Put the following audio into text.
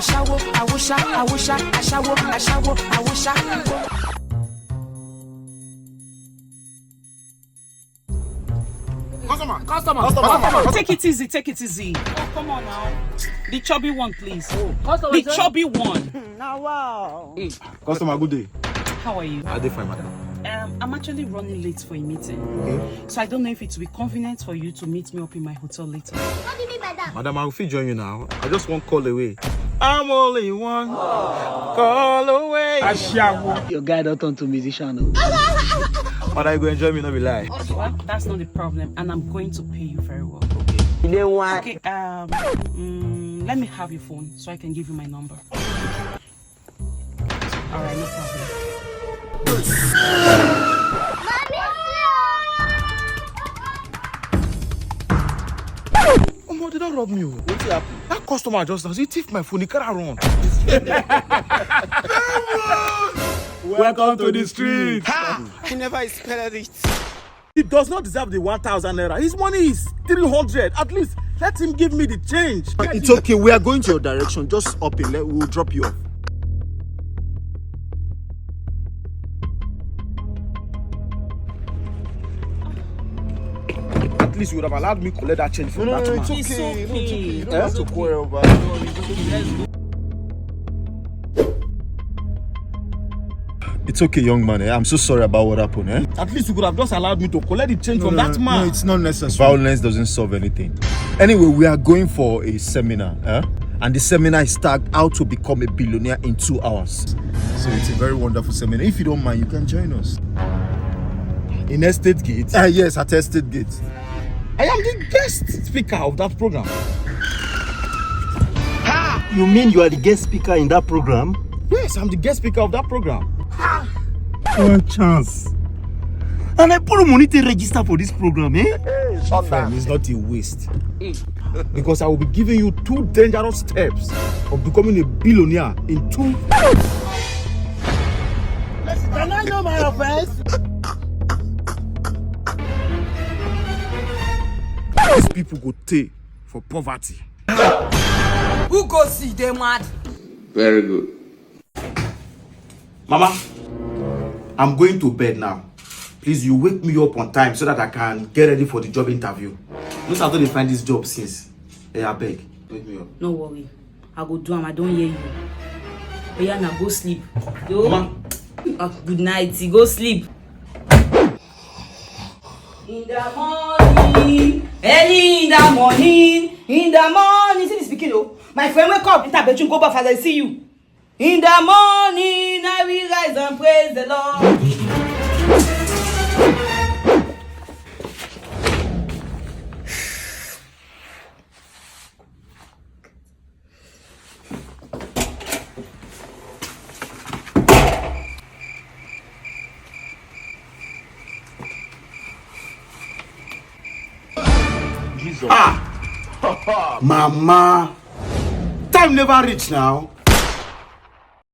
Ashawo, Awusha, Awusha, Ashawo, Ashawo, Awusha. Customer. Take it easy. Oh, come on now. The chubby one, please. The chubby one. Now, wow. Hey. Customer, good day. How are you? Are they fine, madam? I'm actually running late for a meeting. Okay. So I don't know if it will be convenient for you to meet me up in my hotel later. What do you mean by that? Madam, I will fit join you now. I just one call away. I'm only one call away. Ashawo. Your guy don't turn to musician. But I go enjoy me, not be lie. Well, that's not the problem, and I'm going to pay you very well. You know why? Okay, let me have your phone so I can give you my number. Alright, no problem. Oh, did that rob me? What's happened? That customer just he thief my phone, he can't run. Welcome to the street. I never expected it. He does not deserve the 1,000 naira. His money is 300. At least let him give me the change. It's okay. We are going to your direction. Just up in. We'll drop you off. At least you would have allowed me to collect that change from that man. It's okay. It's okay. You don't have to quarrel over It's okay, young man. I'm so sorry about what happened. At least you could have just allowed me to collect the change from that man. No, it's not necessary. Violence doesn't solve anything. Anyway, we are going for a seminar. And the seminar is tagged How to Become a Billionaire in 2 hours. So it's a very wonderful seminar. If you don't mind, you can join us. In Estate Gate? Yes, at Estate Gate. I am the guest speaker of that program. You mean you are the guest speaker in that program? Yes, I'm the guest speaker of that program. One chance. And I put money to register for this program, Friend, it's not a waste. Because I will be giving you 2 dangerous steps of becoming a billionaire in 2. Can I know my offense? These people go pay for poverty. Who go see them mad? Very good. Mama, I'm going to bed now. Please, you wake me up on time so that I can get ready for the job interview. Most of them find this job since. Hey, I beg, wake me up. No worry. I go do am. I don't hear you. Oh yeah, now go sleep. Yo. Mama. Good night. Go sleep. In the morning, early in the morning, see this speaking, oh. My friend, wake up. Enter bedroom, go back as I see you. In the morning, I will rise and praise the Lord. Mama, time never reach now.